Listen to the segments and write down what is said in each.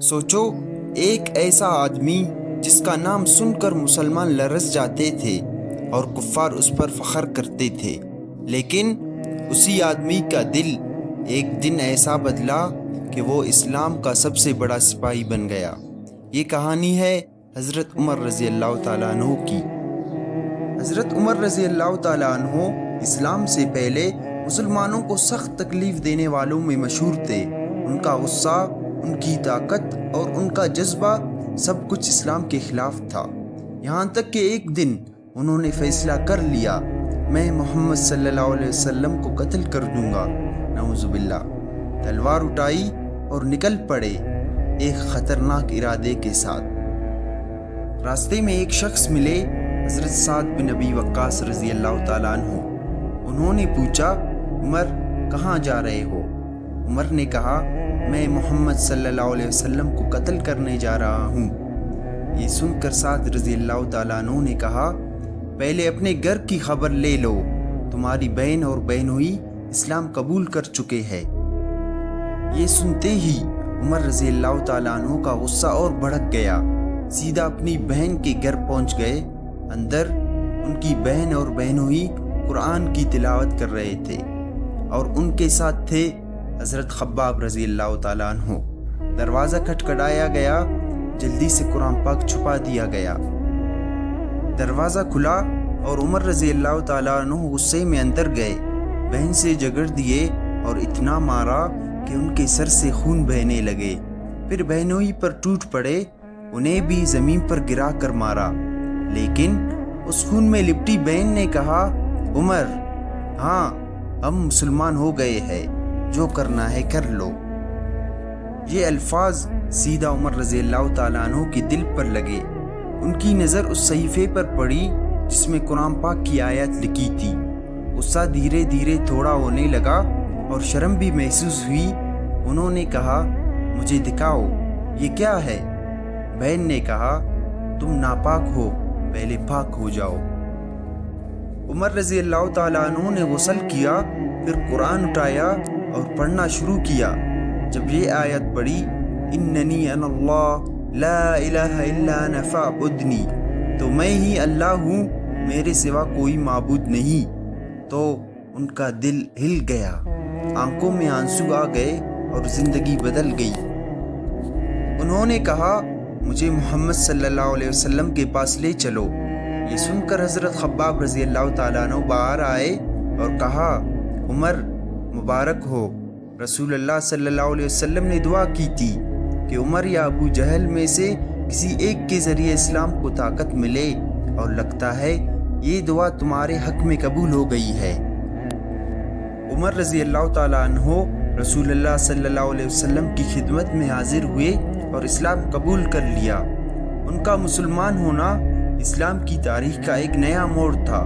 सोचो, एक ऐसा आदमी जिसका नाम सुनकर मुसलमान लरज़ जाते थे और कुफ़ार उस पर फ़ख्र करते थे, लेकिन उसी आदमी का दिल एक दिन ऐसा बदला कि वो इस्लाम का सबसे बड़ा सिपाही बन गया। ये कहानी है हज़रत उमर रज़ी अल्लाह ताला अन्हु की। हज़रत उमर रज़ी अल्लाह ताला अन्हु इस्लाम से पहले मुसलमानों को सख्त तकलीफ़ देने वालों में मशहूर थे। उनका गुस्सा, उनकी ताकत और उनका जज्बा सब कुछ इस्लाम के ख़िलाफ़ था। यहाँ तक कि एक दिन उन्होंने फ़ैसला कर लिया, मैं मोहम्मद सल्लल्लाहु अलैहि वसल्लम को कत्ल कर दूँगा। नऊज़ुबिल्लाह। तलवार उठाई और निकल पड़े एक ख़तरनाक इरादे के साथ। रास्ते में एक शख्स मिले, हज़रत साद बिन अबी वक्कास रज़ी अल्लाह ताला अन्हु। उन्होंने पूछा, उमर कहाँ जा रहे हो? उमर ने कहा, मैं मोहम्मद सल्लल्लाहु अलैहि वसल्लम को कत्ल करने जा रहा हूँ। ये सुनकर साद रज़ी अल्लाह ताला अन्हु ने कहा, पहले अपने घर की खबर ले लो, तुम्हारी बहन और बहनोई इस्लाम कबूल कर चुके हैं। ये सुनते ही उमर रज़ी अल्लाह ताला अन्हु का गुस्सा और भड़क गया। सीधा अपनी बहन के घर पहुंच गए। अंदर उनकी बहन और बहनोई कुरान की तिलावत कर रहे थे और उनके साथ थे हज़रत खब्बाब रज़ी अल्लाह ताला अन्हु। दरवाज़ा खटखटाया गया, जल्दी से कुरान पाक छुपा दिया गया। दरवाज़ा खुला और उमर रज़ी अल्लाह ताला अन्हु गुस्से में अंदर गए, बहन से झगड़ दिए और इतना मारा कि उनके सर से खून बहने लगे। फिर बहनोई पर टूट पड़े, उन्हें भी ज़मीन पर गिरा कर मारा। लेकिन उस खून में लिपटी बहन ने कहा, उमर, हाँ हम मुसलमान हो गए हैं, जो करना है कर लो। ये अल्फाज सीधा उमर रज़ी अल्लाह ताला अन्हु के दिल पर लगे। उनकी नज़र उस सहीफ़े पर पड़ी जिसमें कुरान पाक की आयत लिखी थी। गुस्सा धीरे धीरे थोड़ा होने लगा और शर्म भी महसूस हुई। उन्होंने कहा, मुझे दिखाओ, ये क्या है? बहन ने कहा, तुम नापाक हो, पहले पाक हो जाओ। उमर रज़ी अल्लाह ताला अन्हु ने गुस्ल किया, फिर कुरान उठाया और पढ़ना शुरू किया। जब ये आयत पढ़ी, इन्ननी अनल्लाह ला इलाहा इल्ला अना फअबुदनी, तो मैं ही अल्लाह हूँ, मेरे सिवा कोई माबूद नहीं, तो उनका दिल हिल गया, आंखों में आंसू आ गए और ज़िंदगी बदल गई। उन्होंने कहा, मुझे मोहम्मद सल्लल्लाहु अलैहि वसल्लम के पास ले चलो। ये सुनकर हज़रत खब्बाब रज़ी अल्लाह ताला अन्हु बाहर आए और कहा, उमर मुबारक हो, रसूलुल्लाह सल्लल्लाहु अलैहि वसल्लम ने दुआ की थी कि उमर या अबू जहल में से किसी एक के ज़रिए इस्लाम को ताकत मिले, और लगता है ये दुआ तुम्हारे हक़ में कबूल हो गई है। उमर रज़ी अल्लाह ताला अन्हु रसूलुल्लाह सल्लल्लाहु अलैहि वसल्लम की खिदमत में हाजिर हुए और इस्लाम कबूल कर लिया। उनका मुसलमान होना इस्लाम की तारीख का एक नया मोड़ था।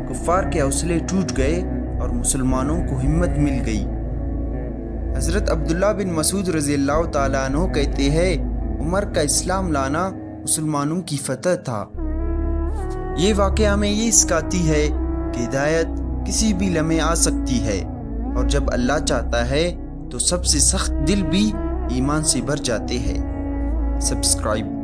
कुफ़ार के हौसले टूट गए और मुसलमानों को हिम्मत मिल गई। हज़रत अब्दुल्ला बिन मसूद रज़ी अल्लाह ताला अन्हु कहते हैं, उमर का इस्लाम लाना मुसलमानों की फतह था। ये वाक़या हमें ये सिखाती है कि हिदायत किसी भी लम्हे आ सकती है, और जब अल्लाह चाहता है तो सबसे सख्त दिल भी ईमान से भर जाते हैं। सब्सक्राइब